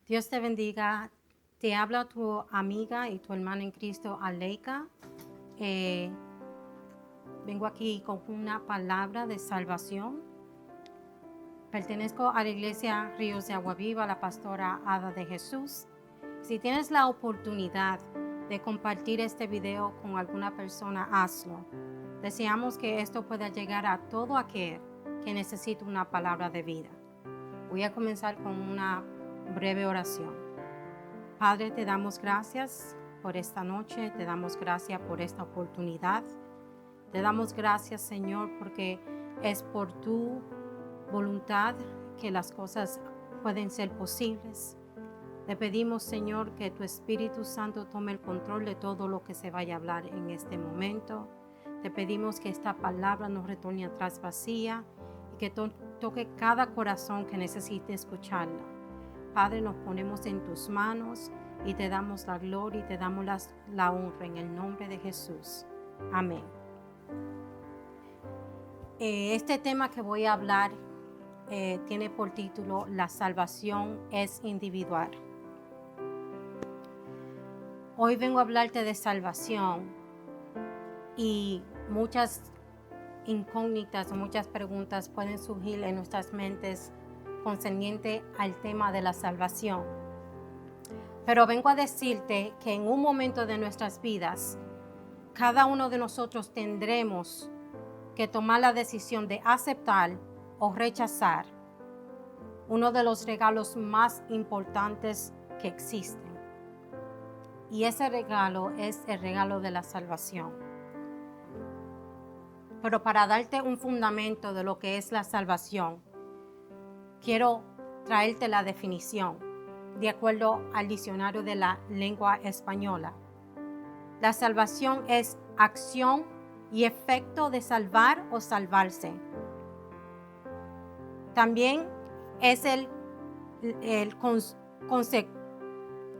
Dios te bendiga. Te habla tu amiga y tu hermana en Cristo, Aleika. Vengo aquí con una palabra de salvación. Pertenezco a la iglesia Ríos de Agua Viva, la pastora Ada de Jesús. Si tienes la oportunidad de compartir este video con alguna persona, hazlo. Deseamos que esto pueda llegar a todo aquel que necesite una palabra de vida. Voy a comenzar con una breve oración. Padre, te damos gracias por esta noche, te damos gracias por esta oportunidad. Te damos gracias, Señor, porque es por tu voluntad que las cosas pueden ser posibles. Te pedimos, Señor, que tu Espíritu Santo tome el control de todo lo que se vaya a hablar en este momento. Te pedimos que esta palabra no retorne atrás vacía y que toque cada corazón que necesite escucharla. Padre, nos ponemos en tus manos y te damos la gloria y te damos la honra en el nombre de Jesús. Amén. Este tema que voy a hablar tiene por título La salvación es individual. Hoy vengo a hablarte de salvación y muchas incógnitas o muchas preguntas pueden surgir en nuestras mentes concerniente al tema de la salvación. Pero vengo a decirte que en un momento de nuestras vidas, cada uno de nosotros tendremos que tomar la decisión de aceptar o rechazar uno de los regalos más importantes que existen. Y ese regalo es el regalo de la salvación. Pero para darte un fundamento de lo que es la salvación, quiero traerte la definición de acuerdo al diccionario de la lengua española. La salvación es acción y efecto de salvar o salvarse. También es el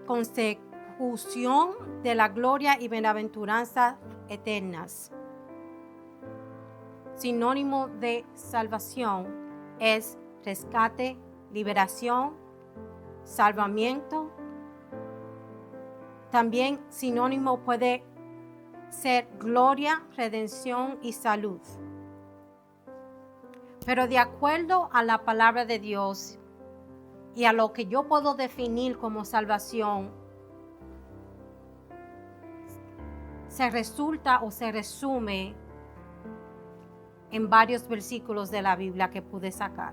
consecución de la gloria y bienaventuranza eternas. Sinónimo de salvación es rescate, liberación, salvamiento. También sinónimo puede ser gloria, redención y salud. Pero de acuerdo a la palabra de Dios y a lo que yo puedo definir como salvación, se resulta o se resume en varios versículos de la Biblia que pude sacar.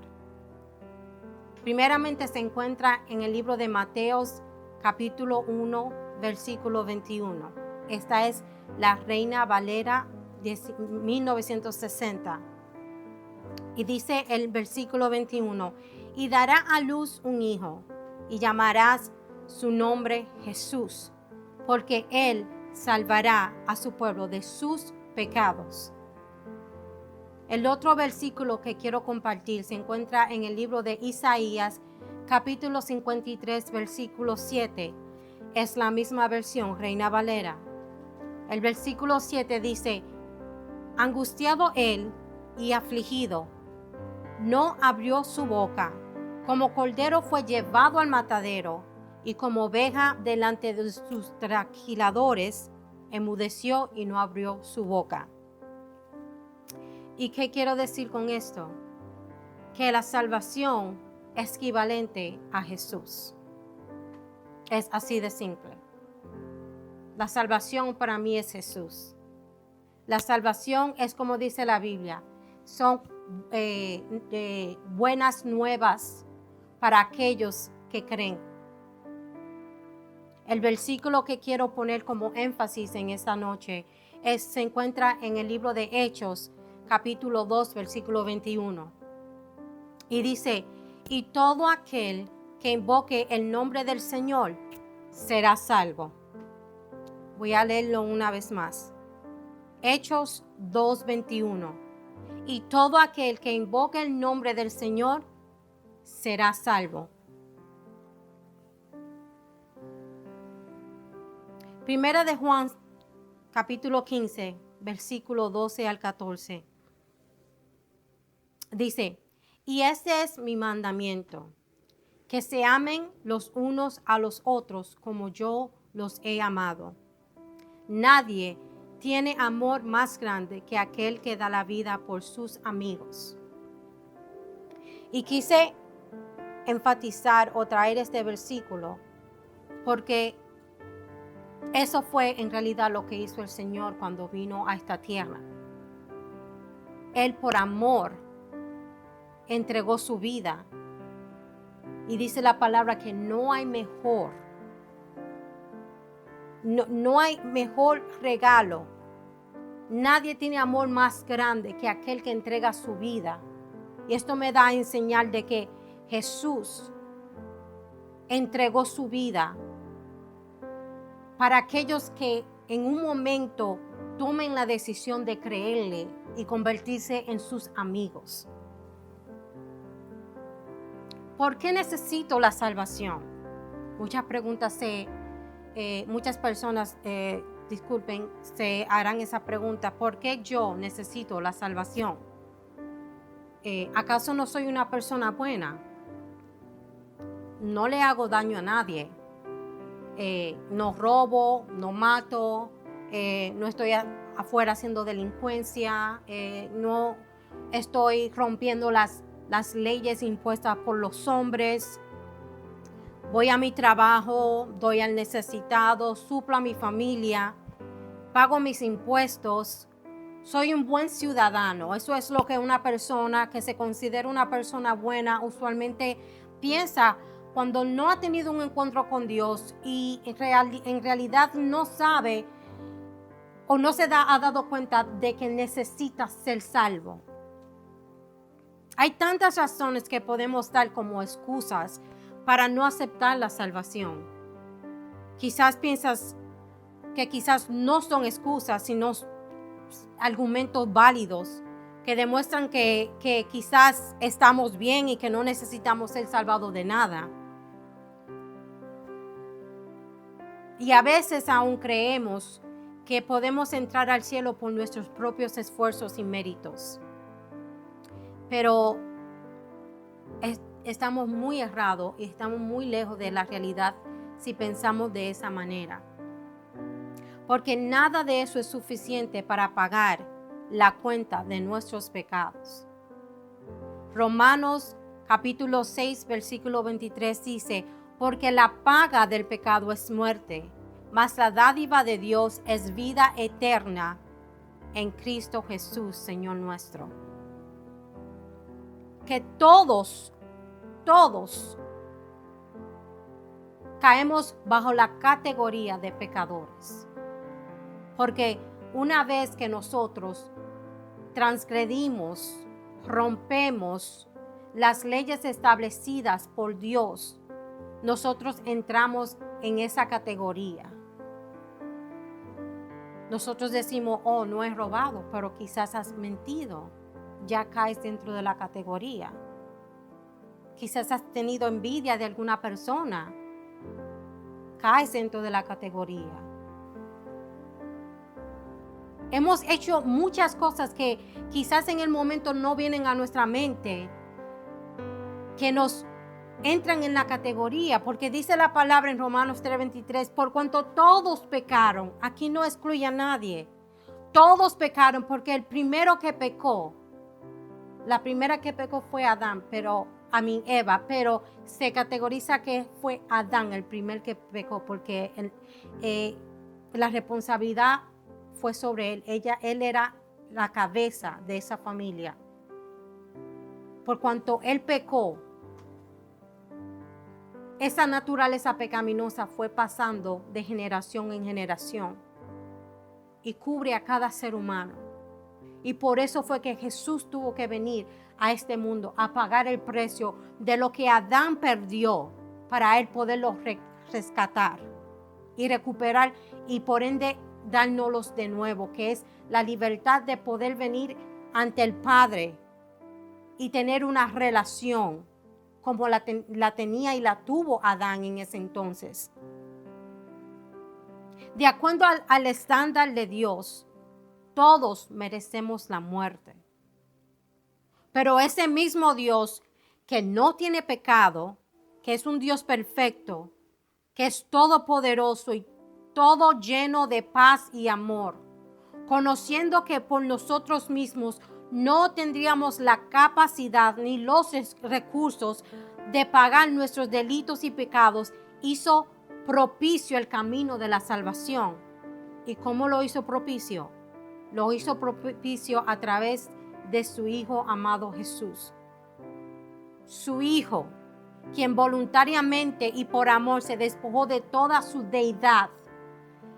Primeramente se encuentra en el libro de Mateos, capítulo 1, versículo 21. Esta es la Reina Valera de 1960. Y dice el versículo 21, y dará a luz un hijo, y llamarás su nombre Jesús, porque él salvará a su pueblo de sus pecados. El otro versículo que quiero compartir se encuentra en el libro de Isaías, capítulo 53, versículo 7. Es la misma versión, Reina Valera. El versículo 7 dice, angustiado él y afligido, no abrió su boca, como cordero fue llevado al matadero, y como oveja delante de sus trasquiladores, enmudeció y no abrió su boca. ¿Y qué quiero decir con esto? Que la salvación es equivalente a Jesús. Es así de simple. La salvación para mí es Jesús. La salvación es como dice la Biblia, son buenas nuevas para aquellos que creen. El versículo que quiero poner como énfasis en esta noche se encuentra en el libro de Hechos, capítulo 2, versículo 21. Y dice, y todo aquel que invoque el nombre del Señor será salvo. Voy a leerlo una vez más. Hechos 2:21. Y todo aquel que invoque el nombre del Señor será salvo. Primera de Juan, capítulo 15, versículo 12 al 14. Dice, y este es mi mandamiento, que se amen los unos a los otros como yo los he amado. Nadie tiene amor más grande que aquel que da la vida por sus amigos. Y quise enfatizar o traer este versículo porque eso fue en realidad lo que hizo el Señor cuando vino a esta tierra. Él por amor entregó su vida. Y dice la palabra que no hay mejor, no hay mejor regalo. Nadie tiene amor más grande que aquel que entrega su vida. Y esto me da a enseñar de que Jesús entregó su vida para aquellos que en un momento tomen la decisión de creerle y convertirse en sus amigos. ¿Por qué necesito la salvación? Muchas personas, se harán esa pregunta. ¿Por qué yo necesito la salvación? ¿Acaso no soy una persona buena? No le hago daño a nadie. No robo, no mato, no estoy afuera haciendo delincuencia, no estoy rompiendo las leyes impuestas por los hombres. Voy a mi trabajo, doy al necesitado, suplo a mi familia, pago mis impuestos. Soy un buen ciudadano. Eso es lo que una persona que se considera una persona buena usualmente piensa cuando no ha tenido un encuentro con Dios y en realidad no sabe o no ha dado cuenta de que necesita ser salvo. Hay tantas razones que podemos dar como excusas para no aceptar la salvación. Quizás piensas que quizás no son excusas, sino argumentos válidos que demuestran que quizás estamos bien y que no necesitamos ser salvados de nada. Y a veces aún creemos que podemos entrar al cielo por nuestros propios esfuerzos y méritos. Pero estamos muy errados y estamos muy lejos de la realidad si pensamos de esa manera. Porque nada de eso es suficiente para pagar la cuenta de nuestros pecados. Romanos capítulo 6, versículo 23 dice: porque la paga del pecado es muerte, mas la dádiva de Dios es vida eterna en Cristo Jesús, Señor nuestro. Que todos caemos bajo la categoría de pecadores. Porque una vez que nosotros transgredimos, rompemos las leyes establecidas por Dios, nosotros entramos en esa categoría. Nosotros decimos, oh, no he robado, pero quizás has mentido. Ya caes dentro de la categoría. Quizás has tenido envidia de alguna persona. Caes dentro de la categoría. Hemos hecho muchas cosas que quizás en el momento no vienen a nuestra mente, que nos entran en la categoría, porque dice la palabra en Romanos 3:23, por cuanto todos pecaron, aquí no excluye a nadie, todos pecaron, porque el primero que pecó, la primera que pecó fue Eva, pero se categoriza que fue Adán el primer que pecó, porque la responsabilidad fue sobre él. Él era la cabeza de esa familia. Por cuanto él pecó, esa naturaleza pecaminosa fue pasando de generación en generación y cubre a cada ser humano. Y por eso fue que Jesús tuvo que venir a este mundo a pagar el precio de lo que Adán perdió para él poderlo rescatar y recuperar y por ende dárnoslos de nuevo, que es la libertad de poder venir ante el Padre y tener una relación como la tenía y la tuvo Adán en ese entonces. De acuerdo al estándar de Dios, todos merecemos la muerte. Pero ese mismo Dios que no tiene pecado, que es un Dios perfecto, que es todopoderoso y todo lleno de paz y amor, conociendo que por nosotros mismos no tendríamos la capacidad ni los recursos de pagar nuestros delitos y pecados, hizo propicio el camino de la salvación. ¿Y cómo lo hizo propicio? Lo hizo propicio a través de su Hijo amado Jesús. Su Hijo, quien voluntariamente y por amor se despojó de toda su deidad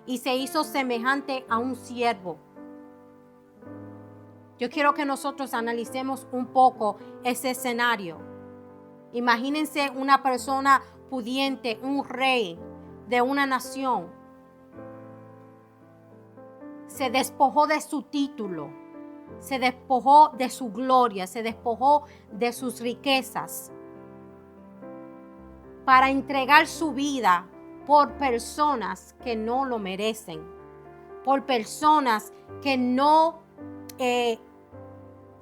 y se hizo semejante a un siervo. Yo quiero que nosotros analicemos un poco ese escenario. Imagínense una persona pudiente, un rey de una nación. Se despojó de su título, se despojó de su gloria, se despojó de sus riquezas para entregar su vida por personas que no lo merecen, por personas que no, que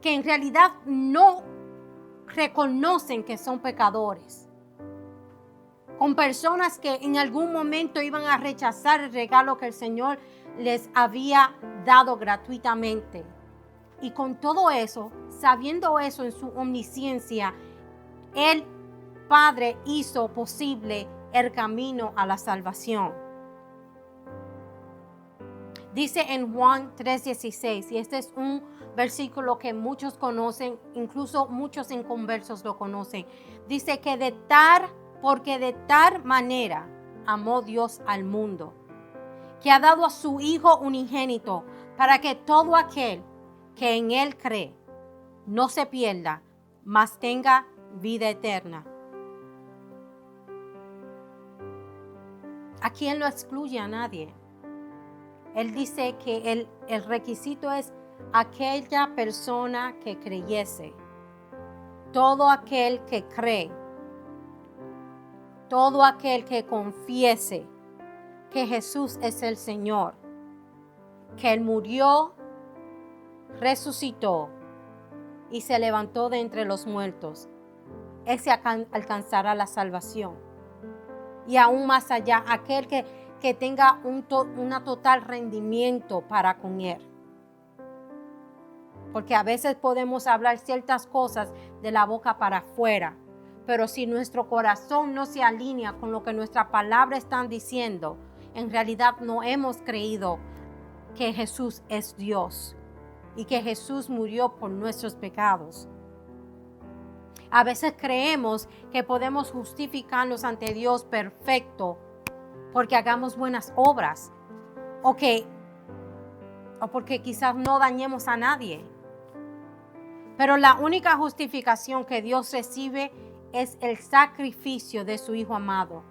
en realidad no reconocen que son pecadores, con personas que en algún momento iban a rechazar el regalo que el Señor les había dado gratuitamente. Y con todo eso, sabiendo eso en su omnisciencia, el Padre hizo posible el camino a la salvación. Dice en Juan 3:16, y este es un versículo que muchos conocen, incluso muchos inconversos lo conocen. Dice que porque de tal manera amó Dios al mundo, que ha dado a su Hijo unigénito, para que todo aquel que en Él cree no se pierda, mas tenga vida eterna. Aquí Él no excluye a nadie. Él dice que el requisito es aquella persona que creyese. Todo aquel que cree. Todo aquel que confiese que Jesús es el Señor. Que Él murió, resucitó y se levantó de entre los muertos. Ese alcanzará la salvación. Y aún más allá, aquel que tenga una total rendimiento para con Él. Porque a veces podemos hablar ciertas cosas de la boca para afuera, pero si nuestro corazón no se alinea con lo que nuestras palabras están diciendo, en realidad no hemos creído que Jesús es Dios y que Jesús murió por nuestros pecados. A veces creemos que podemos justificarnos ante Dios perfecto porque hagamos buenas obras o porque quizás no dañemos a nadie. Pero la única justificación que Dios recibe es el sacrificio de su Hijo amado.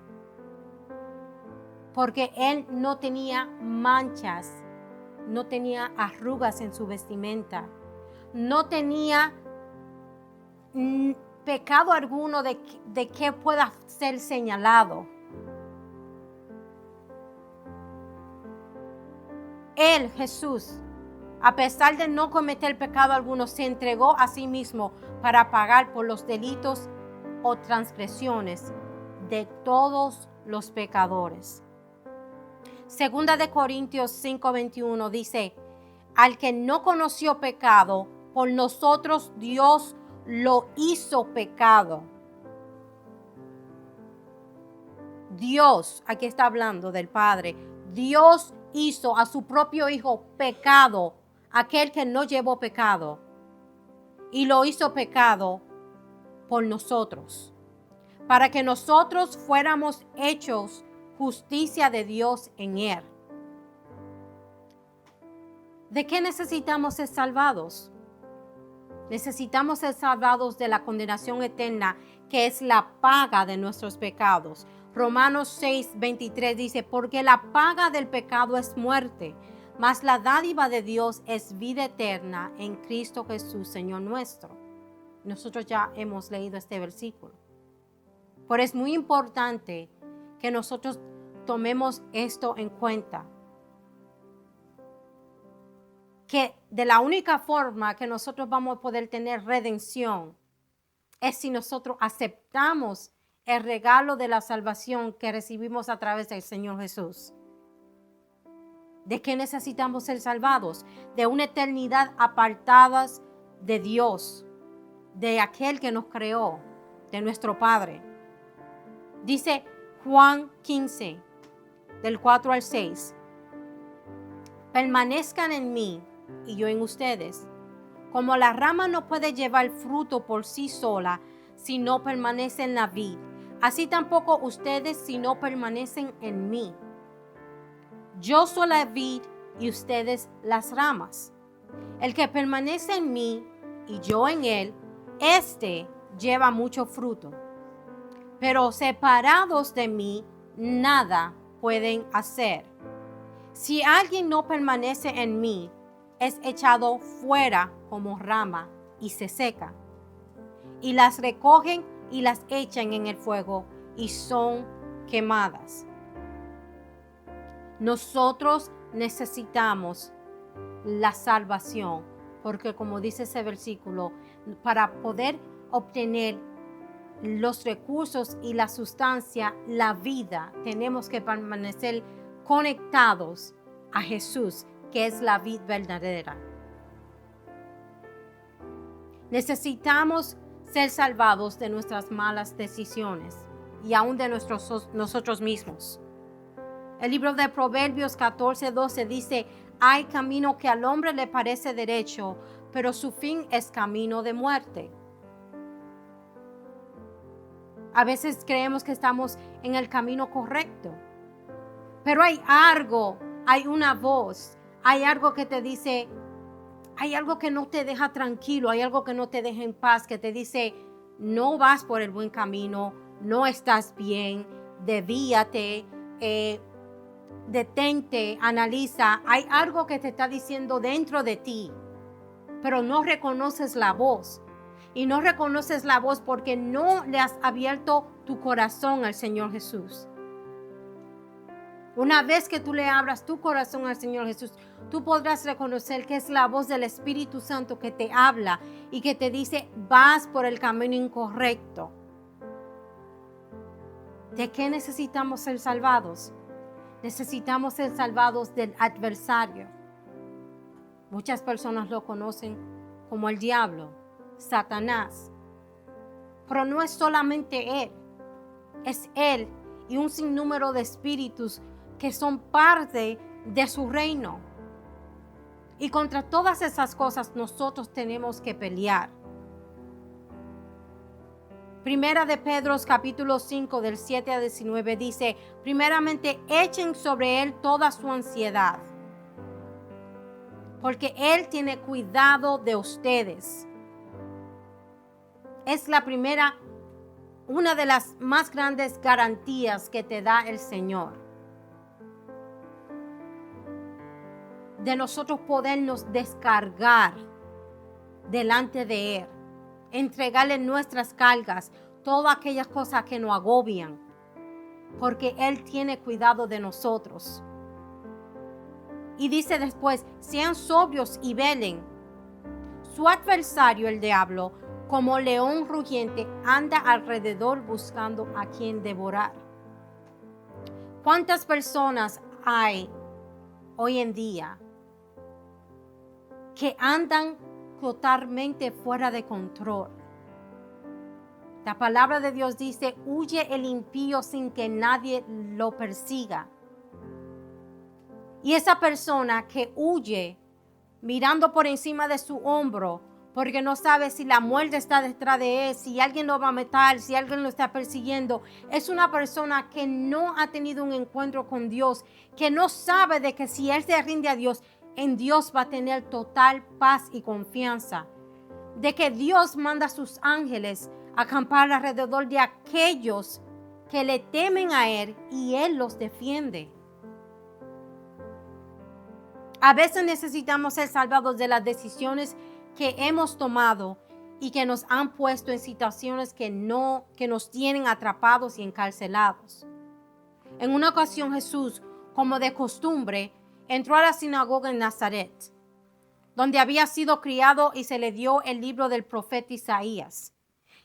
Porque Él no tenía manchas, no tenía arrugas en su vestimenta, no tenía pecado alguno de que pueda ser señalado. Él, Jesús, a pesar de no cometer pecado alguno, se entregó a sí mismo para pagar por los delitos o transgresiones de todos los pecadores. Segunda de Corintios 5:21 dice, al que no conoció pecado, por nosotros Dios lo hizo pecado. Dios, aquí está hablando del Padre, Dios hizo a su propio Hijo pecado, aquel que no llevó pecado, y lo hizo pecado por nosotros, para que nosotros fuéramos hechos justicia de Dios en Él. ¿De qué necesitamos ser salvados? Necesitamos ser salvados de la condenación eterna, que es la paga de nuestros pecados. Romanos 6:23 dice, porque la paga del pecado es muerte, mas la dádiva de Dios es vida eterna en Cristo Jesús, Señor nuestro. Nosotros ya hemos leído este versículo. Pero es muy importante que nosotros tomemos esto en cuenta. Que de la única forma que nosotros vamos a poder tener redención es si nosotros aceptamos el regalo de la salvación que recibimos a través del Señor Jesús. ¿De qué necesitamos ser salvados? De una eternidad apartadas de Dios, de aquel que nos creó, de nuestro Padre. Dice Juan 15, del 4 al 6. Permanezcan en mí y yo en ustedes. Como la rama no puede llevar fruto por sí sola si no permanece en la vid, así tampoco ustedes si no permanecen en mí. Yo soy la vid y ustedes las ramas. El que permanece en mí y yo en él, éste lleva mucho fruto. Pero separados de mí, nada pueden hacer. Si alguien no permanece en mí, es echado fuera como rama y se seca. Y las recogen y las echan en el fuego y son quemadas. Nosotros necesitamos la salvación, porque como dice ese versículo, para poder obtener los recursos y la sustancia, la vida, tenemos que permanecer conectados a Jesús, que es la vid verdadera. Necesitamos ser salvados de nuestras malas decisiones y aún de nosotros mismos. El libro de Proverbios 14:12 dice: hay camino que al hombre le parece derecho, pero su fin es camino de muerte. A veces creemos que estamos en el camino correcto, pero hay algo, hay una voz, hay algo que te dice, hay algo que no te deja tranquilo, hay algo que no te deja en paz, que te dice, no vas por el buen camino, no estás bien, desvíate, detente, analiza. Hay algo que te está diciendo dentro de ti, pero no reconoces la voz. Y no reconoces la voz porque no le has abierto tu corazón al Señor Jesús. Una vez que tú le abras tu corazón al Señor Jesús, tú podrás reconocer que es la voz del Espíritu Santo que te habla y que te dice, vas por el camino incorrecto. ¿De qué necesitamos ser salvados? Necesitamos ser salvados del adversario. Muchas personas lo conocen como el diablo, Satanás. Pero no es solamente él, es él y un sinnúmero de espíritus que son parte de su reino. Y contra todas esas cosas nosotros tenemos que pelear. Primera de Pedro capítulo 5 del 7 a 19 dice, primeramente echen sobre él toda su ansiedad, porque él tiene cuidado de ustedes. Es la primera, una de las más grandes garantías que te da el Señor. De nosotros podernos descargar delante de Él. Entregarle nuestras cargas, todas aquellas cosas que nos agobian. Porque Él tiene cuidado de nosotros. Y dice después, sean sobrios y velen. Su adversario, el diablo, como león rugiente, anda alrededor buscando a quien devorar. ¿Cuántas personas hay hoy en día que andan totalmente fuera de control? La palabra de Dios dice, huye el impío sin que nadie lo persiga. Y esa persona que huye mirando por encima de su hombro, porque no sabe si la muerte está detrás de él, si alguien lo va a matar, si alguien lo está persiguiendo. Es una persona que no ha tenido un encuentro con Dios, que no sabe de que si él se rinde a Dios, en Dios va a tener total paz y confianza. De que Dios manda a sus ángeles a acampar alrededor de aquellos que le temen a Él y Él los defiende. A veces necesitamos ser salvados de las decisiones que hemos tomado y que nos han puesto en situaciones que nos tienen atrapados y encarcelados. En una ocasión Jesús, como de costumbre, entró a la sinagoga en Nazaret, donde había sido criado, y se le dio el libro del profeta Isaías.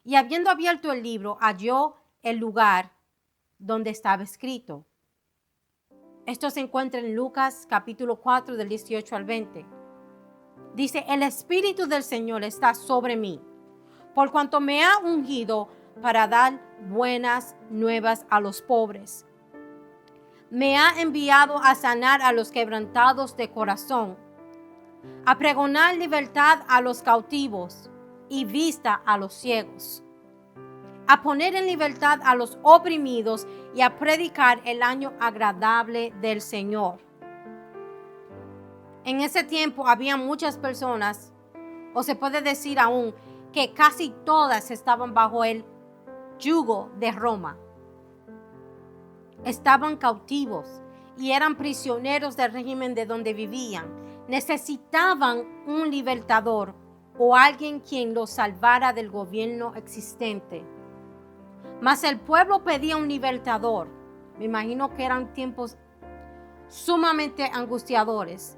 Y habiendo abierto el libro, halló el lugar donde estaba escrito. Esto se encuentra en Lucas capítulo 4 del 18 al 20. Dice, el Espíritu del Señor está sobre mí, por cuanto me ha ungido para dar buenas nuevas a los pobres. Me ha enviado a sanar a los quebrantados de corazón, a pregonar libertad a los cautivos y vista a los ciegos, a poner en libertad a los oprimidos y a predicar el año agradable del Señor. En ese tiempo había muchas personas, o se puede decir aún, que casi todas estaban bajo el yugo de Roma. Estaban cautivos y eran prisioneros del régimen de donde vivían. Necesitaban un libertador o alguien quien los salvara del gobierno existente. Mas el pueblo pedía un libertador. Me imagino que eran tiempos sumamente angustiadores.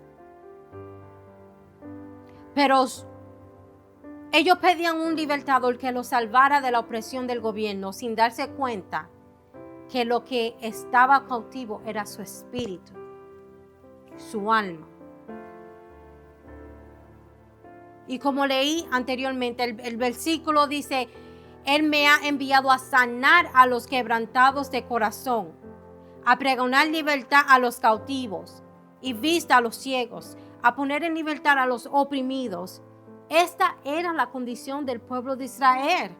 Pero ellos pedían un libertador que los salvara de la opresión del gobierno sin darse cuenta que lo que estaba cautivo era su espíritu, su alma. Y como leí anteriormente, el versículo dice, Él me ha enviado a sanar a los quebrantados de corazón, a pregonar libertad a los cautivos y vista a los ciegos, a poner en libertad a los oprimidos. Esta era la condición del pueblo de Israel.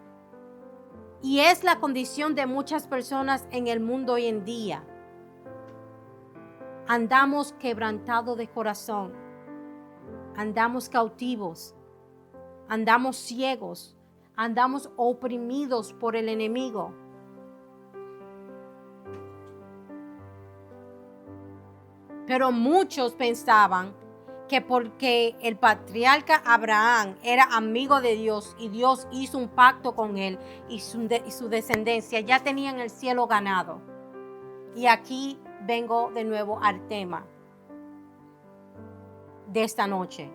Y es la condición de muchas personas en el mundo hoy en día. Andamos quebrantados de corazón. Andamos cautivos. Andamos ciegos. Andamos oprimidos por el enemigo. Pero muchos pensaban que porque el patriarca Abraham era amigo de Dios y Dios hizo un pacto con él y su descendencia, ya tenían el cielo ganado. Y aquí vengo de nuevo al tema de esta noche.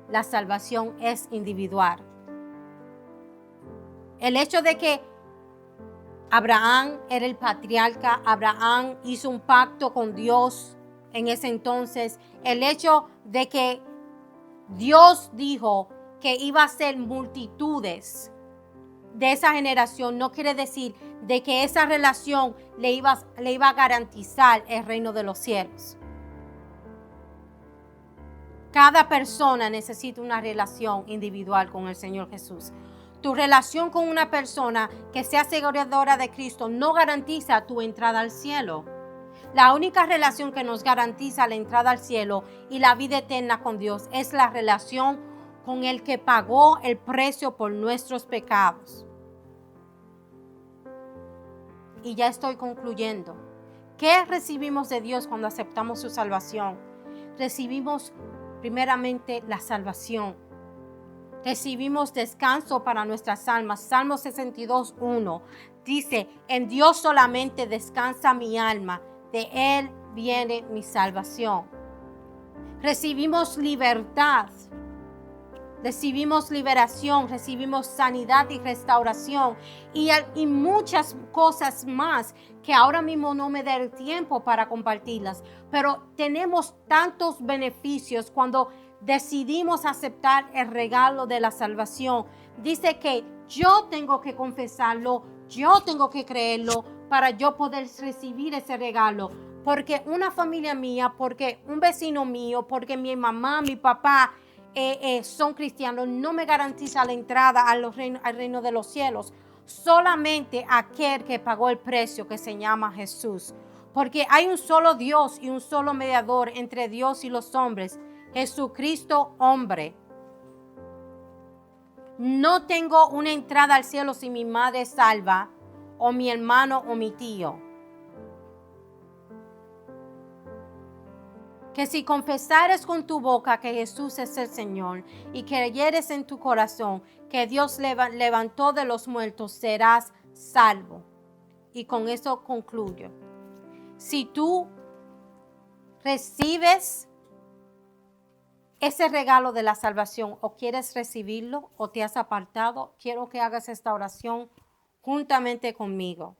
La salvación es individual. El hecho de que Abraham era el patriarca, Abraham hizo un pacto con Dios en ese entonces, el hecho de que Dios dijo que iba a ser multitudes de esa generación no quiere decir de que esa relación le iba a garantizar el reino de los cielos. Cada persona necesita una relación individual con el Señor Jesús. Tu relación con una persona que sea seguidora de Cristo no garantiza tu entrada al cielo. La única relación que nos garantiza la entrada al cielo y la vida eterna con Dios es la relación con el que pagó el precio por nuestros pecados. Y ya estoy concluyendo. ¿Qué recibimos de Dios cuando aceptamos su salvación? Recibimos primeramente la salvación. Recibimos descanso para nuestras almas. Salmo 62:1 dice, en Dios solamente descansa mi alma. De Él viene mi salvación. Recibimos libertad, recibimos liberación, recibimos sanidad y restauración y muchas cosas más que ahora mismo no me da el tiempo para compartirlas. Pero tenemos tantos beneficios cuando decidimos aceptar el regalo de la salvación. Dice que yo tengo que confesarlo, yo tengo que creerlo, para yo poder recibir ese regalo. Porque una familia mía, porque un vecino mío, porque mi mamá, mi papá son cristianos, no me garantiza la entrada al reino de los cielos. Solamente aquel que pagó el precio, que se llama Jesús. Porque hay un solo Dios y un solo mediador entre Dios y los hombres, Jesucristo hombre. No tengo una entrada al cielo si mi madre es salva, o mi hermano o mi tío. Que si confesares con tu boca que Jesús es el Señor y creyeres en tu corazón que Dios levantó de los muertos, serás salvo. Y con eso concluyo. Si tú recibes ese regalo de la salvación o quieres recibirlo o te has apartado, quiero que hagas esta oración juntamente conmigo.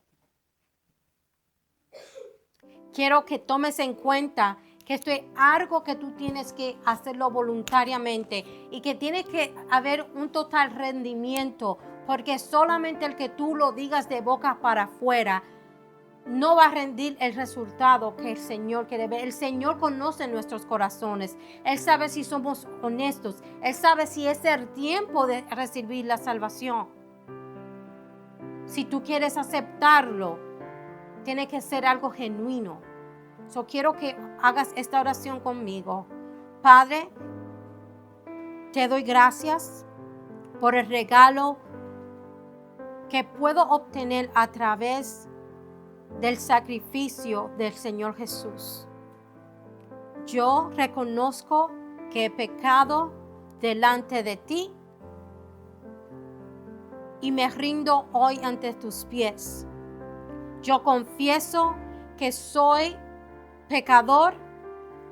Quiero que tomes en cuenta que esto es algo que tú tienes que hacerlo voluntariamente y que tiene que haber un total rendimiento, porque solamente el que tú lo digas de boca para afuera no va a rendir el resultado que el Señor quiere ver. El Señor conoce nuestros corazones. Él sabe si somos honestos. Él sabe si es el tiempo de recibir la salvación. Si tú quieres aceptarlo, tiene que ser algo genuino. So, quiero que hagas esta oración conmigo. Padre, te doy gracias por el regalo que puedo obtener a través del sacrificio del Señor Jesús. Yo reconozco que he pecado delante de ti y me rindo hoy ante tus pies. Yo confieso que soy pecador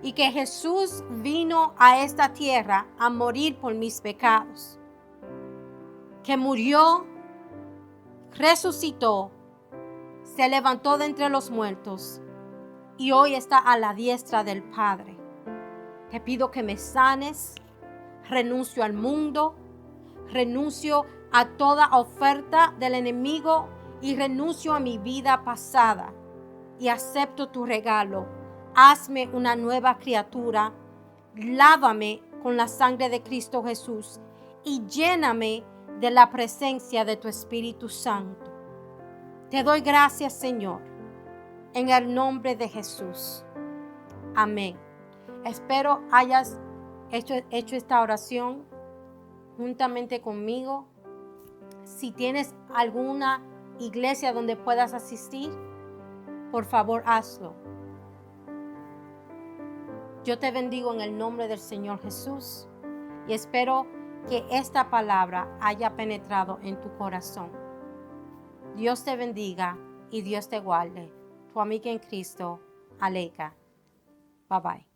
y que Jesús vino a esta tierra a morir por mis pecados, que murió, resucitó, se levantó de entre los muertos y hoy está a la diestra del Padre. Te pido que me sanes, renuncio al mundo, renuncio a toda oferta del enemigo y renuncio a mi vida pasada y acepto tu regalo. Hazme una nueva criatura, lávame con la sangre de Cristo Jesús y lléname de la presencia de tu Espíritu Santo. Te doy gracias, Señor, en el nombre de Jesús. Amén. Espero hayas hecho esta oración juntamente conmigo. Si tienes alguna iglesia donde puedas asistir, por favor, hazlo. Yo te bendigo en el nombre del Señor Jesús y espero que esta palabra haya penetrado en tu corazón. Dios te bendiga y Dios te guarde. Tu amiga en Cristo, Aleika. Bye bye.